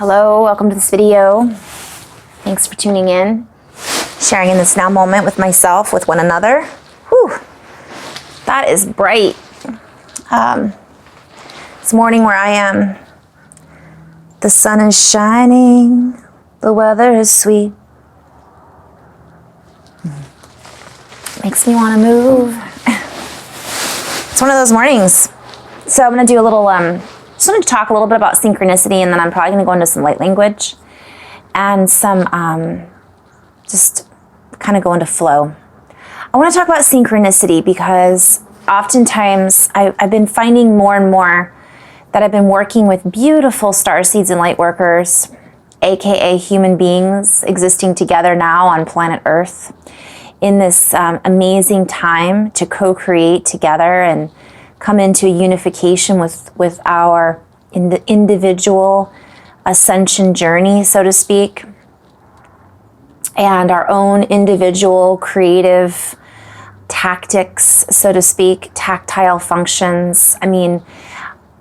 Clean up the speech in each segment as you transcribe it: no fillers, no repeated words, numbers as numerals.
Hello, welcome to this video. Thanks for tuning in. Sharing in this now moment with myself, with one another. Whew, that is bright. This morning where I am, the sun is shining, the weather is sweet. Makes me want to move. It's one of those mornings. So I'm going to do a little, just want to talk a little bit about synchronicity, and then I'm probably going to go into some light language and some, just kind of go into flow. I want to talk about synchronicity because oftentimes I've been finding more and more that I've been working with beautiful starseeds and light workers, aka human beings existing together now on planet Earth in this amazing time to co-create together and come into a unification with our individual ascension journey, so to speak, and our own individual creative tactics, so to speak, tactile functions. I mean,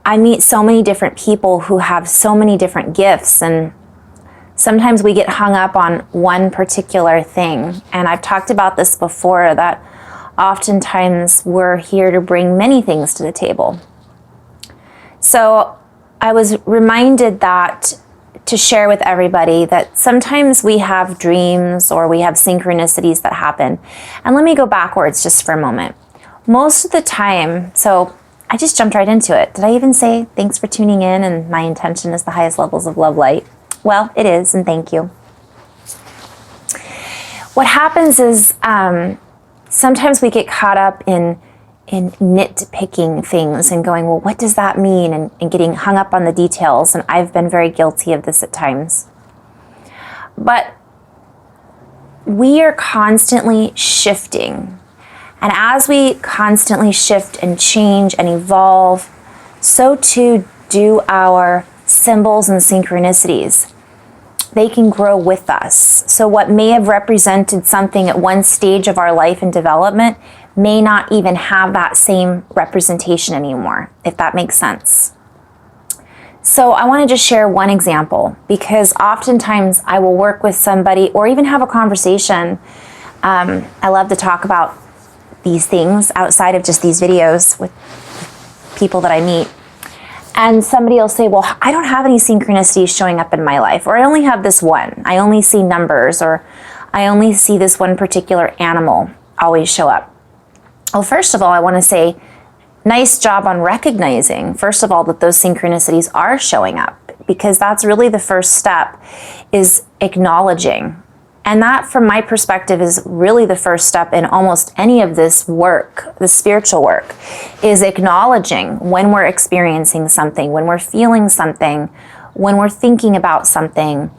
I meet so many different people who have so many different gifts, and sometimes we get hung up on one particular thing. And I've talked about this before, that oftentimes we're here to bring many things to the table. So I was reminded that to share with everybody that sometimes we have dreams or we have synchronicities that happen. And let me go backwards just for a moment. Most of the time, so I just jumped right into it. Did I even say thanks for tuning in and my intention is the highest levels of love light? Well, it is, and thank you. What happens is sometimes we get caught up in nitpicking things and going, well, what does that mean? And getting hung up on the details. And I've been very guilty of this at times. But we are constantly shifting. And as we constantly shift and change and evolve, so too do our symbols and synchronicities. They can grow with us. So what may have represented something at one stage of our life and development may not even have that same representation anymore, if that makes sense. So I want to just share one example, because oftentimes I will work with somebody or even have a conversation. I love to talk about these things outside of just these videos with people that I meet. And somebody will say, well, I don't have any synchronicities showing up in my life, or I only have this one. I only see numbers, or I only see this one particular animal always show up. Well, first of all, I want to say, nice job on recognizing, first of all, that those synchronicities are showing up, because that's really the first step, is acknowledging. And that, from my perspective, is really the first step in almost any of this work, the spiritual work, is acknowledging when we're experiencing something, when we're feeling something, when we're thinking about something,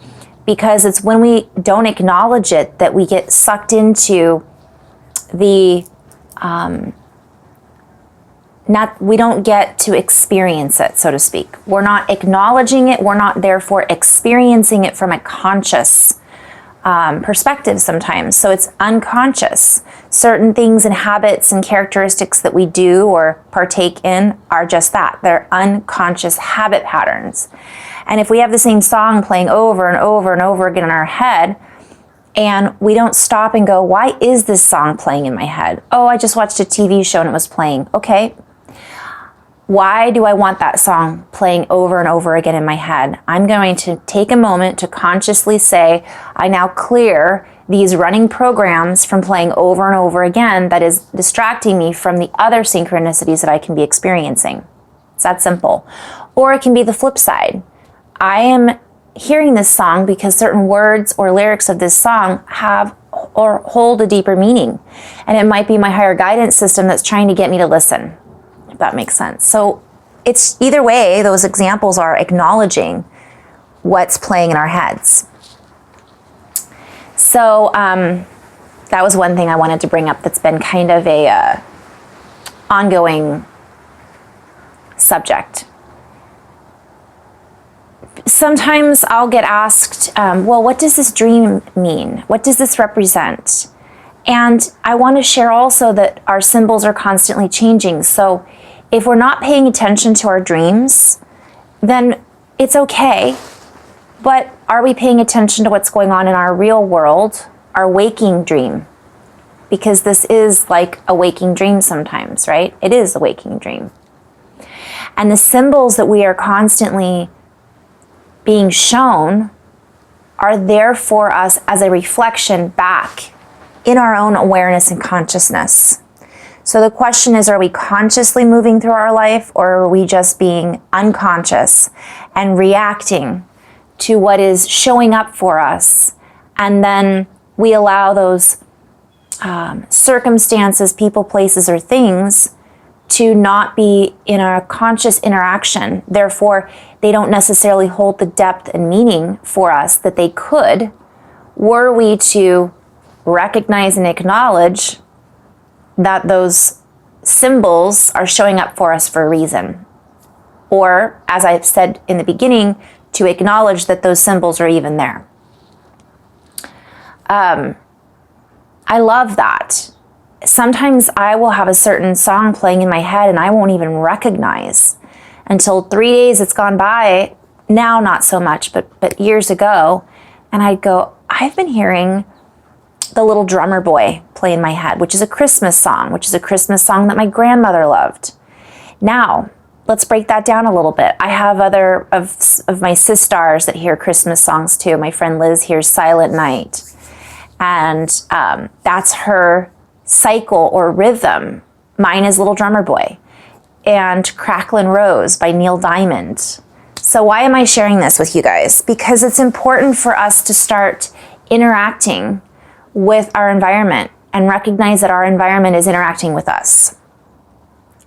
because it's when we don't acknowledge it that we get sucked into the, we don't get to experience it, so to speak. We're not acknowledging it, we're not therefore experiencing it from a conscious perspective sometimes. So it's unconscious. Certain things and habits and characteristics that we do or partake in are just that. They're unconscious habit patterns. And if we have the same song playing over and over and over again in our head, and we don't stop and go, why is this song playing in my head? Oh, I just watched a TV show and it was playing. Okay. Why do I want that song playing over and over again in my head? I'm going to take a moment to consciously say, I now clear these running programs from playing over and over again that is distracting me from the other synchronicities that I can be experiencing. It's that simple. Or it can be the flip side. I am hearing this song because certain words or lyrics of this song have or hold a deeper meaning. And it might be my higher guidance system that's trying to get me to listen. That makes sense. So it's either way, those examples are acknowledging what's playing in our heads. So that was one thing I wanted to bring up that's been kind of a ongoing subject. Sometimes I'll get asked, well, what does this dream mean? What does this represent? And I want to share also that our symbols are constantly changing. So if we're not paying attention to our dreams, then it's okay But are we paying attention to what's going on in our real world, our waking dream? Because this is like a waking dream sometimes, right? It is a waking dream. And the symbols that we are constantly being shown are there for us as a reflection back in our own awareness and consciousness. So the question is, are we consciously moving through our life, or are we just being unconscious and reacting to what is showing up for us? And then we allow those circumstances, people, places, or things to not be in our conscious interaction. Therefore, they don't necessarily hold the depth and meaning for us that they could, were we to recognize and acknowledge that those symbols are showing up for us for a reason. Or, as I've said in the beginning, to acknowledge that those symbols are even there. I love that. Sometimes I will have a certain song playing in my head and I won't even recognize until 3 days it's gone by. Now, not so much, but years ago. And I'd go, I've been hearing The Little Drummer Boy play in my head, which is a Christmas song that my grandmother loved. Now, let's break that down a little bit. I have other of my sisters that hear Christmas songs too. My friend Liz hears Silent Night. And that's her cycle or rhythm. Mine is Little Drummer Boy. And Cracklin' Rose by Neil Diamond. So why am I sharing this with you guys? Because it's important for us to start interacting with our environment and recognize that our environment is interacting with us.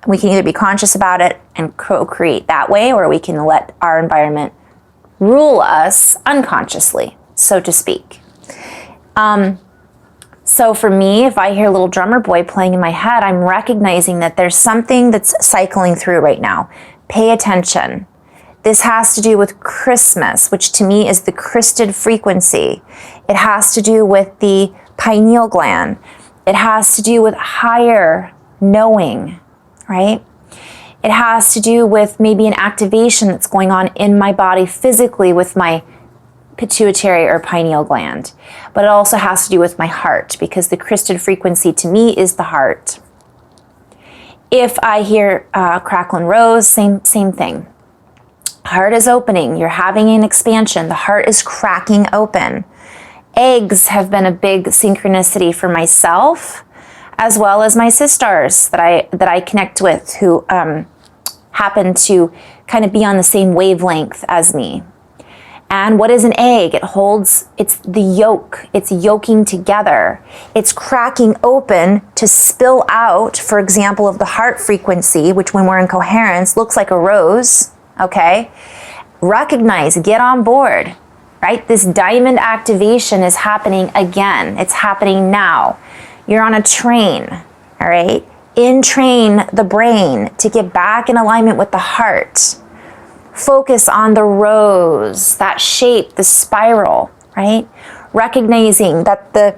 We can either be conscious about it and co-create that way, or we can let our environment rule us unconsciously, so to speak. So for me, if I hear Little Drummer Boy playing in my head, I'm recognizing that there's something that's cycling through right now. Pay attention. This has to do with Christmas, which to me is the Christed frequency. It has to do with the pineal gland. It has to do with higher knowing, right? It has to do with maybe an activation that's going on in my body physically with my pituitary or pineal gland. But it also has to do with my heart, because the Christed frequency to me is the heart. If I hear Cracklin' Rose, same thing. Heart is opening. You're having an expansion. The heart is cracking open. Eggs have been a big synchronicity for myself, as well as my sisters that I connect with, who happen to kind of be on the same wavelength as me. And what is an egg? It's the yolk. It's yolking together. It's cracking open to spill out, for example, of the heart frequency, which when we're in coherence looks like a rose, okay? Recognize, get on board, right? This diamond activation is happening again. It's happening now. You're on a train, all right? Entrain the brain to get back in alignment with the heart. Focus on the rose, that shape, the spiral, right? Recognizing that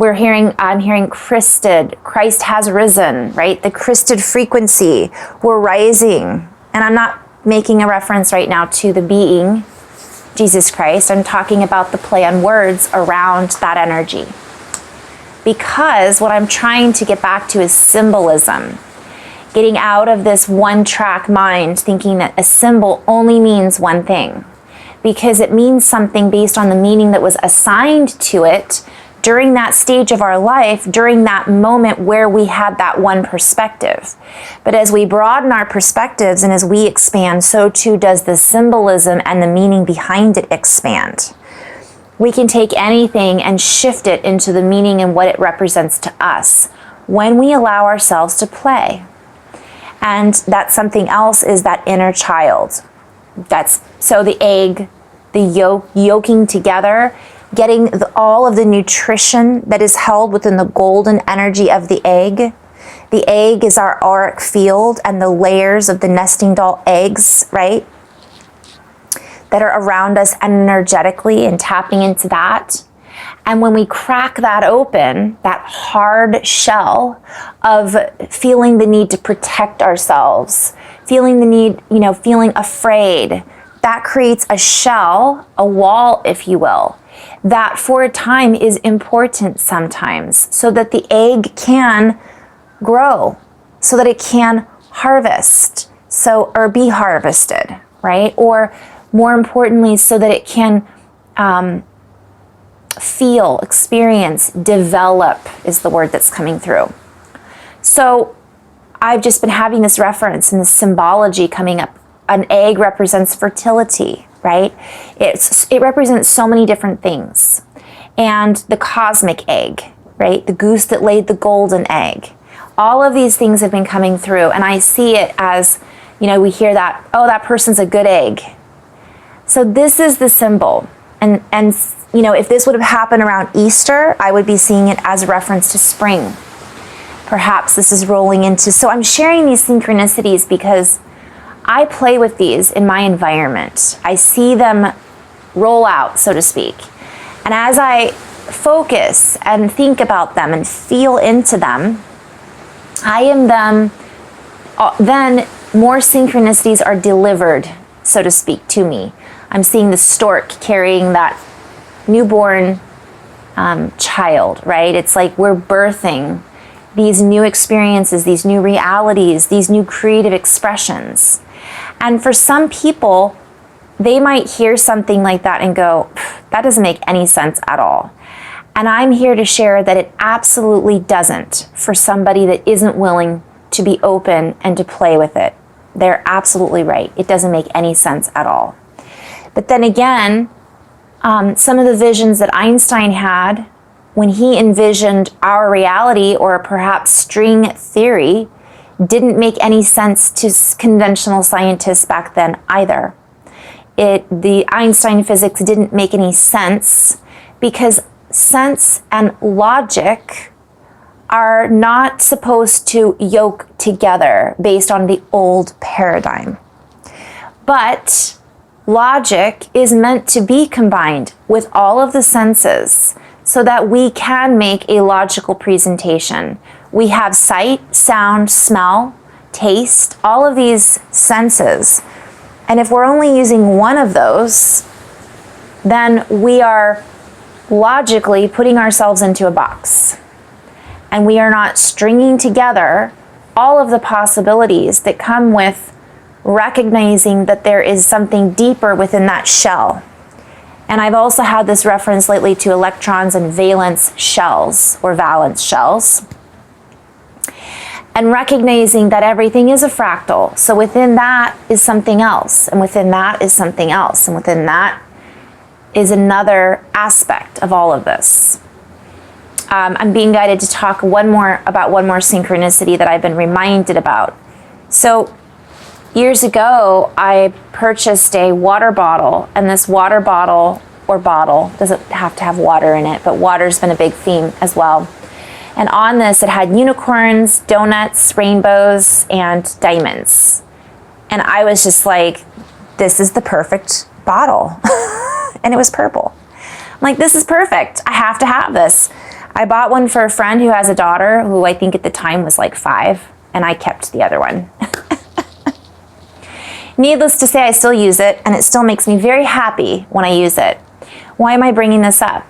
I'm hearing Christed, Christ has risen, right? The Christed frequency, we're rising. And I'm not making a reference right now to the being, Jesus Christ. I'm talking about the play on words around that energy. Because what I'm trying to get back to is symbolism. Getting out of this one-track mind, thinking that a symbol only means one thing. Because it means something based on the meaning that was assigned to it during that stage of our life, during that moment where we had that one perspective. But as we broaden our perspectives and as we expand, so too does the symbolism and the meaning behind it expand. We can take anything and shift it into the meaning and what it represents to us when we allow ourselves to play. And that something else is that inner child. So the egg, the yolking together, getting all of the nutrition that is held within the golden energy of the egg. The egg is our auric field and the layers of the nesting doll eggs, right? That are around us energetically, and tapping into that. And when we crack that open, that hard shell of feeling the need to protect ourselves, feeling the need, feeling afraid, that creates a shell, a wall, if you will, that for a time is important sometimes so that the egg can grow, so that it can harvest, or be harvested, right? Or more importantly, so that it can feel, experience, develop is the word that's coming through. So I've just been having this reference and this symbology coming up. An egg represents fertility, right? It represents so many different things. And the cosmic egg, right? The goose that laid the golden egg. All of these things have been coming through, and I see it as, we hear that, oh, that person's a good egg. So this is the symbol. And if this would have happened around Easter, I would be seeing it as a reference to spring. Perhaps this is rolling into, so I'm sharing these synchronicities because I play with these in my environment. I see them roll out, so to speak. And as I focus and think about them and feel into them, then more synchronicities are delivered, so to speak, to me. I'm seeing the stork carrying that newborn child, right? It's like we're birthing these new experiences, these new realities, these new creative expressions. And for some people, they might hear something like that and go, that doesn't make any sense at all. And I'm here to share that it absolutely doesn't for somebody that isn't willing to be open and to play with it. They're absolutely right. It doesn't make any sense at all. But then again, some of the visions that Einstein had when he envisioned our reality, or perhaps string theory, didn't make any sense to conventional scientists back then either. The Einstein physics didn't make any sense because sense and logic are not supposed to yoke together based on the old paradigm. But logic is meant to be combined with all of the senses so that we can make a logical presentation. We have sight, sound, smell, taste, all of these senses. And if we're only using one of those, then we are logically putting ourselves into a box. And we are not stringing together all of the possibilities that come with recognizing that there is something deeper within that shell. And I've also had this reference lately to electrons and valence shells, or valence shells. And recognizing that everything is a fractal. So within that is something else, and within that is something else, and within that is another aspect of all of this. I'm being guided to talk about one more synchronicity that I've been reminded about. So years ago, I purchased a water bottle, and this water bottle, or bottle, doesn't have to have water in it, but water's been a big theme as well. And on this, it had unicorns, donuts, rainbows, and diamonds. And I was just like, this is the perfect bottle. And it was purple. I'm like, this is perfect. I have to have this. I bought one for a friend who has a daughter who I think at the time was like 5, and I kept the other one. Needless to say, I still use it, and it still makes me very happy when I use it. Why am I bringing this up?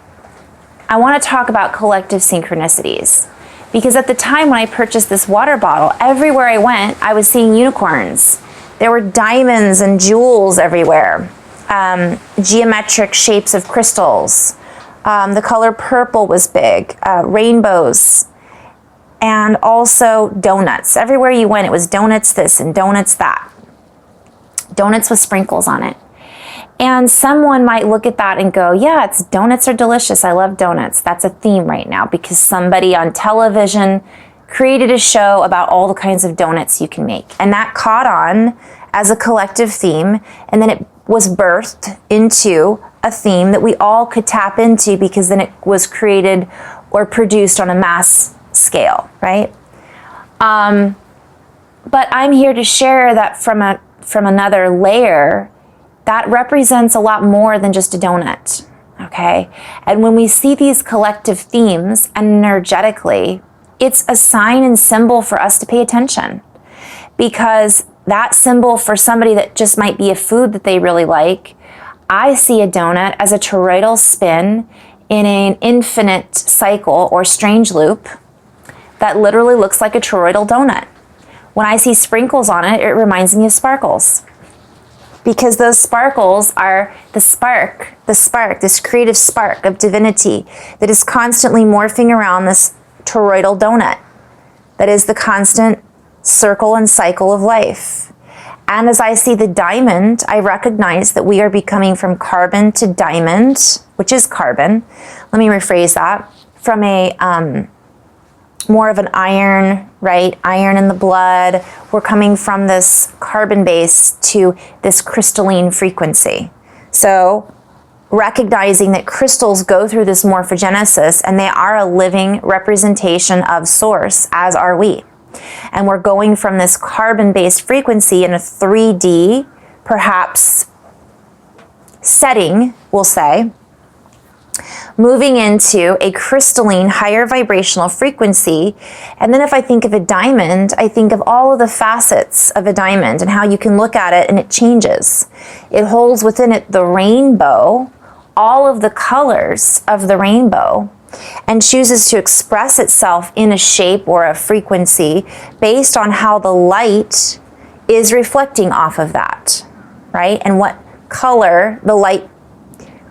I want to talk about collective synchronicities. Because at the time when I purchased this water bottle, everywhere I went, I was seeing unicorns. There were diamonds and jewels everywhere. Geometric shapes of crystals. The color purple was big. Rainbows. And also donuts. Everywhere you went, it was donuts this and donuts that. Donuts with sprinkles on it. And someone might look at that and go, yeah, donuts are delicious. I love donuts. That's a theme right now because somebody on television created a show about all the kinds of donuts you can make. And that caught on as a collective theme. And then it was birthed into a theme that we all could tap into because then it was created or produced on a mass scale, right? But I'm here to share that from another layer, that represents a lot more than just a donut, okay? And when we see these collective themes energetically, it's a sign and symbol for us to pay attention because that symbol for somebody that just might be a food that they really like, I see a donut as a toroidal spin in an infinite cycle or strange loop that literally looks like a toroidal donut. When I see sprinkles on it, it reminds me of sparkles. Because those sparkles are the spark, this creative spark of divinity that is constantly morphing around this toroidal donut. That is the constant circle and cycle of life. And as I see the diamond, I recognize that we are becoming from carbon to diamond, which is carbon. Let me rephrase that. From a more of an iron, right? Iron in the blood. We're coming from this carbon base to this crystalline frequency. So recognizing that crystals go through this morphogenesis and they are a living representation of source, as are we. And we're going from this carbon-based frequency in a 3D, perhaps, setting, we'll say, moving into a crystalline, higher vibrational frequency. And then if I think of a diamond, I think of all of the facets of a diamond and how you can look at it and it changes. It holds within it the rainbow, all of the colors of the rainbow, and chooses to express itself in a shape or a frequency based on how the light is reflecting off of that, right? And what color the light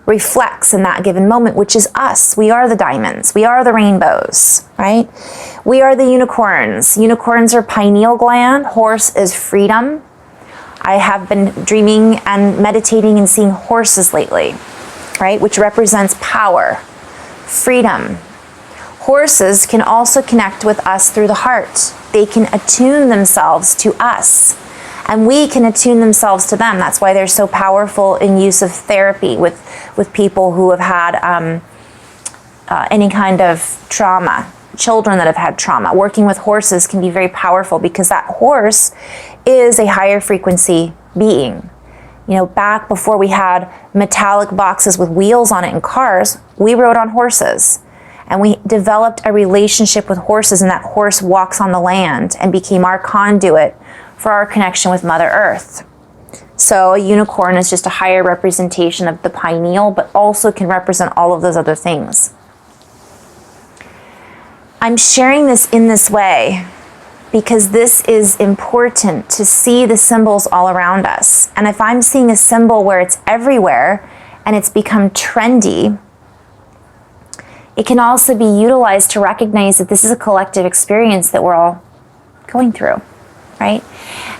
reflects in that given moment, which is us. We are the diamonds. We are the rainbows, right? We are the unicorns. Unicorns are pineal gland. Horse is freedom. I have been dreaming and meditating and seeing horses lately, right? Which represents power, freedom. Horses can also connect with us through the heart. They can attune themselves to us, and we can attune themselves to them. That's why they're so powerful in use of therapy with people who have had any kind of trauma, children that have had trauma. Working with horses can be very powerful because that horse is a higher frequency being. You know, back before we had metallic boxes with wheels on it in cars, we rode on horses. And we developed a relationship with horses, and that horse walks on the land and became our conduit for our connection with Mother Earth. So a unicorn is just a higher representation of the pineal, but also can represent all of those other things. I'm sharing this in this way because this is important to see the symbols all around us. And if I'm seeing a symbol where it's everywhere and it's become trendy, it can also be utilized to recognize that this is a collective experience that we're all going through, right?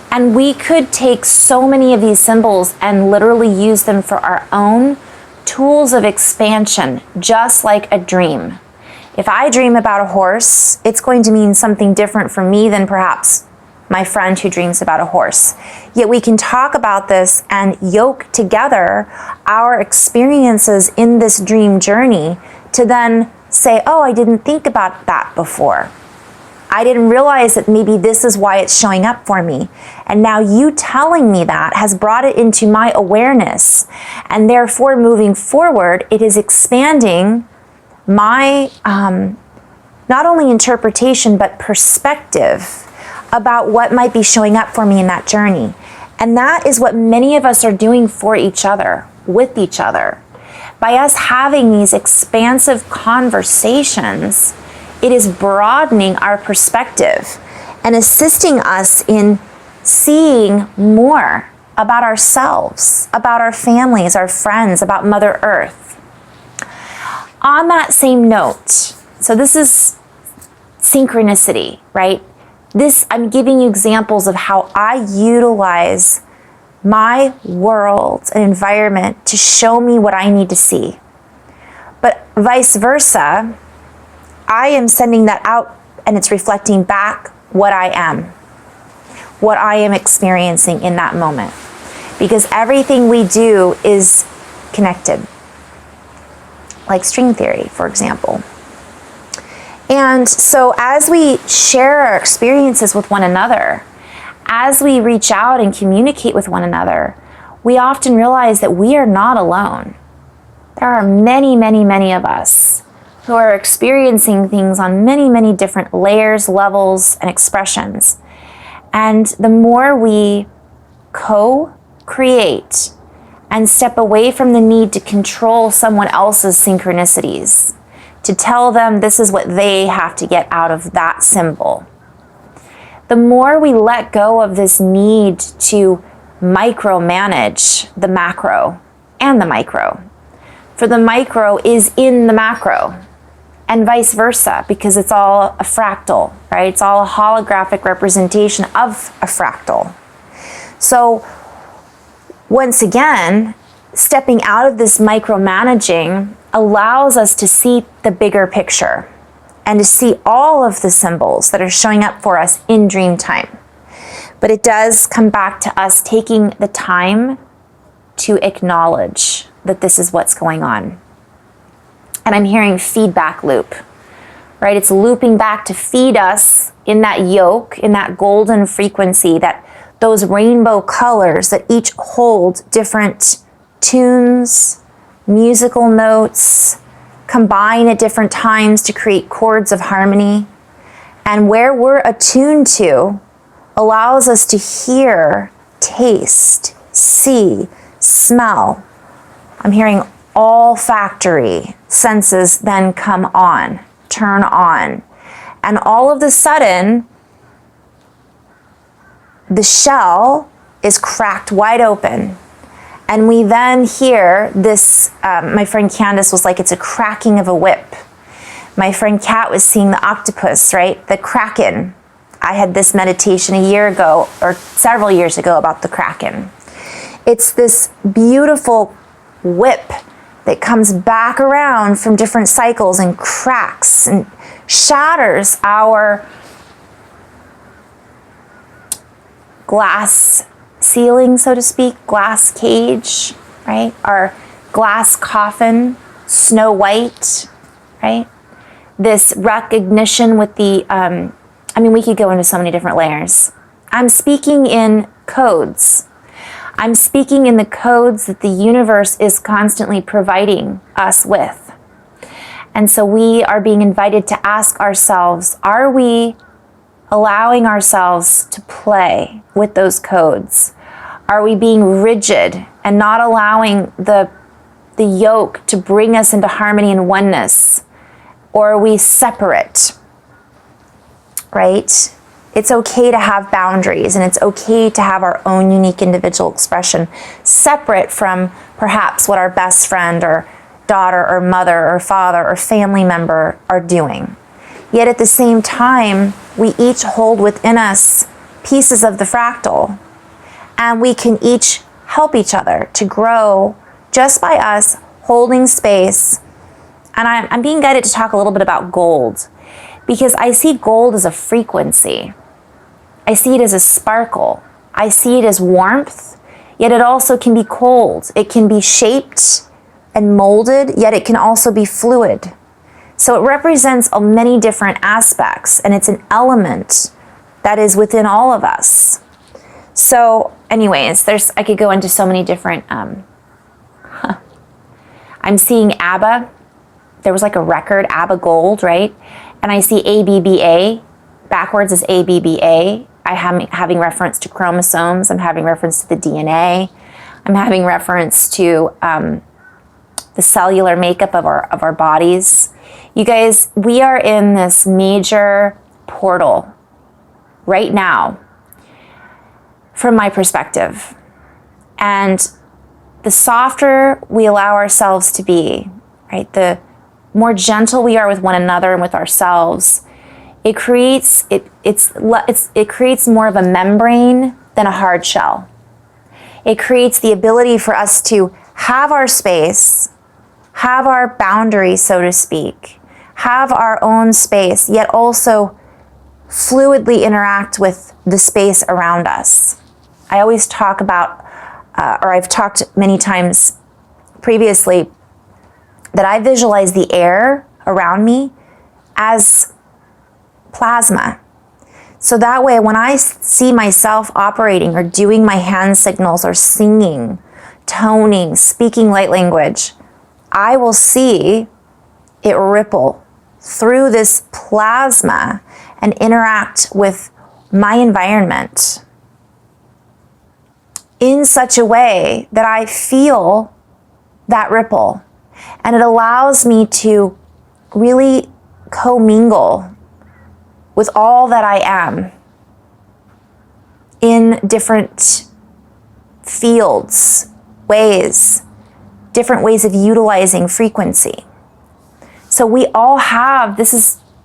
And we could take so many of these symbols and literally use them for our own tools of expansion, just like a dream. If I dream about a horse, it's going to mean something different for me than perhaps my friend who dreams about a horse. Yet we can talk about this and yoke together our experiences in this dream journey to then say, oh, I didn't think about that before. I didn't realize that maybe this is why it's showing up for me. And now you telling me that has brought it into my awareness. And therefore, moving forward, it is expanding my not only interpretation, but perspective about what might be showing up for me in that journey. And that is what many of us are doing for each other, with each other. By us having these expansive conversations, it is broadening our perspective and assisting us in seeing more about ourselves, about our families, our friends, about Mother Earth. On that same note, so this is synchronicity, right? I'm giving you examples of how I utilize my world and environment to show me what I need to see. But vice versa, I am sending that out and it's reflecting back what I am experiencing in that moment. Because everything we do is connected. Like string theory, for example. And so as we share our experiences with one another, as we reach out and communicate with one another, we often realize that we are not alone. There are many, many, many of us who are experiencing things on many, many different layers, levels, and expressions. And the more we co-create and step away from the need to control someone else's synchronicities, to tell them this is what they have to get out of that symbol, the more we let go of this need to micromanage the macro and the micro. For the micro is in the macro, and vice versa, because it's all a fractal, right? It's all a holographic representation of a fractal. So once again, stepping out of this micromanaging allows us to see the bigger picture and to see all of the symbols that are showing up for us in dream time. But it does come back to us taking the time to acknowledge that this is what's going on. And I'm hearing feedback loop, right? It's looping back to feed us in that yoke, in that golden frequency, that those rainbow colors that each hold different tunes, musical notes, combine at different times to create chords of harmony. And where we're attuned to allows us to hear, taste, see, smell. I'm hearing olfactory senses then come on, turn on. And all of a sudden, the shell is cracked wide open. And we then hear this, my friend Candace was like, it's a cracking of a whip. My friend Kat was seeing the octopus, right? The kraken. I had this meditation a year ago, or several years ago, about the kraken. It's this beautiful whip that comes back around from different cycles and cracks and shatters our glass ceiling, so to speak, glass cage, right? Our glass coffin, Snow White, right? This recognition with the, we could go into so many different layers. I'm speaking in codes. I'm speaking in the codes that the universe is constantly providing us with. And so we are being invited to ask ourselves, are we allowing ourselves to play with those codes? Are we being rigid and not allowing the yoke to bring us into harmony and oneness? Or are we separate, right? It's okay to have boundaries, and it's okay to have our own unique individual expression separate from perhaps what our best friend or daughter or mother or father or family member are doing. Yet at the same time, we each hold within us pieces of the fractal, and we can each help each other to grow just by us holding space. And I'm being guided to talk a little bit about gold, because I see gold as a frequency. I see it as a sparkle. I see it as warmth, yet it also can be cold. It can be shaped and molded, yet it can also be fluid. So it represents many different aspects, and it's an element that is within all of us. So anyways, I could go into so many different, I'm seeing ABBA. There was like a record, ABBA Gold, right? And I see ABBA, backwards is ABBA. I'm having reference to chromosomes. I'm having reference to the DNA. I'm having reference to the cellular makeup of our bodies. You guys, we are in this major portal right now, from my perspective. And the softer we allow ourselves to be, right, the more gentle we are with one another and with ourselves, it creates more of a membrane than a hard shell. It creates the ability for us to have our space, have our boundaries, so to speak, have our own space, yet also fluidly interact with the space around us. I always talk about, or I've talked many times previously, that I visualize the air around me as plasma. So that way, when I see myself operating or doing my hand signals or singing, toning, speaking light language, I will see it ripple through this plasma and interact with my environment in such a way that I feel that ripple. And it allows me to really commingle with all that I am in different fields, ways, different ways of utilizing frequency. So we all have,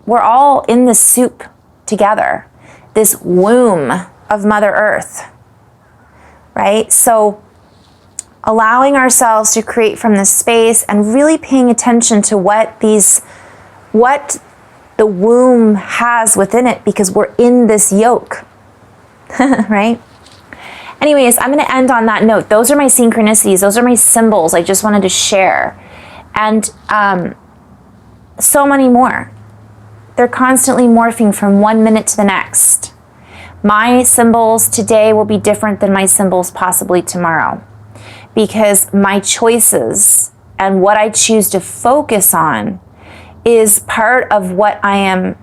we're all in this soup together, this womb of Mother Earth, right? So allowing ourselves to create from this space and really paying attention to what the womb has within it, because we're in this yoke, right? Anyways, I'm going to end on that note. Those are my synchronicities. Those are my symbols I just wanted to share. And so many more. They're constantly morphing from 1 minute to the next. My symbols today will be different than my symbols possibly tomorrow, because my choices and what I choose to focus on is part of what I am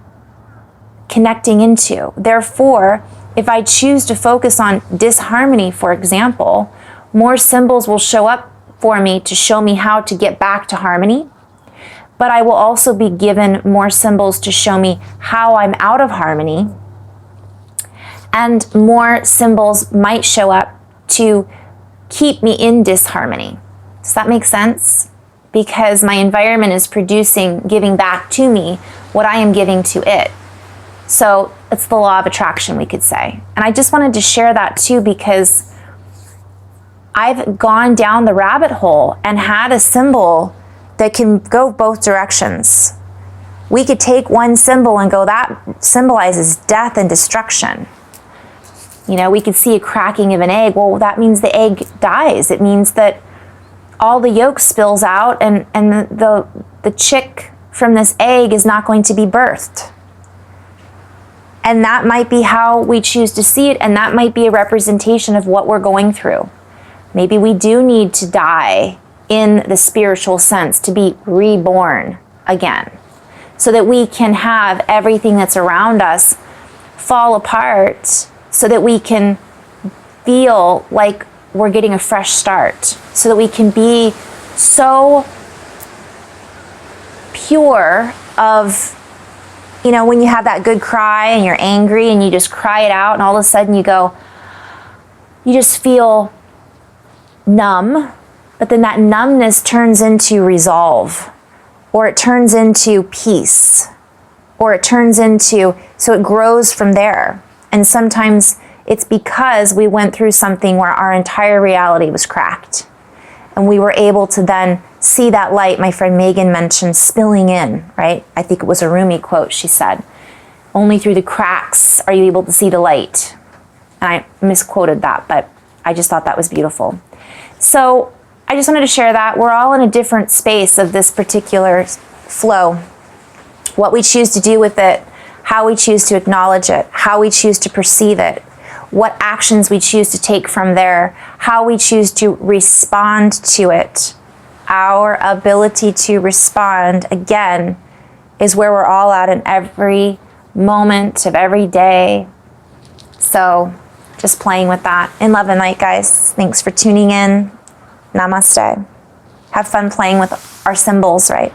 connecting into. Therefore, if I choose to focus on disharmony, for example, more symbols will show up for me to show me how to get back to harmony. But I will also be given more symbols to show me how I'm out of harmony. And more symbols might show up to keep me in disharmony. Does that make sense? Because my environment is producing, giving back to me what I am giving to it. So it's the law of attraction, we could say. And I just wanted to share that too, because I've gone down the rabbit hole and had a symbol that can go both directions. We could take one symbol and go, that symbolizes death and destruction. You know, we could see a cracking of an egg. Well, that means the egg dies. It means that all the yolk spills out and the chick from this egg is not going to be birthed. And that might be how we choose to see it, and that might be a representation of what we're going through. Maybe we do need to die in the spiritual sense, to be reborn again, so that we can have everything that's around us fall apart, so that we can feel like we're getting a fresh start, so that we can be so pure of, you know, when you have that good cry and you're angry and you just cry it out and all of a sudden you just feel numb, but then that numbness turns into resolve, or it turns into peace, or it turns into, so it grows from there. And sometimes it's because we went through something where our entire reality was cracked. And we were able to then see that light, my friend Megan mentioned, spilling in, right? I think it was a Rumi quote, she said, only through the cracks are you able to see the light. And I misquoted that, but I just thought that was beautiful. So I just wanted to share that. We're all in a different space of this particular flow. What we choose to do with it, how we choose to acknowledge it, how we choose to perceive it, what actions we choose to take from there, how we choose to respond to it. Our ability to respond, again, is where we're all at in every moment of every day. So just playing with that. In love and light, guys. Thanks for tuning in. Namaste. Have fun playing with our symbols, right?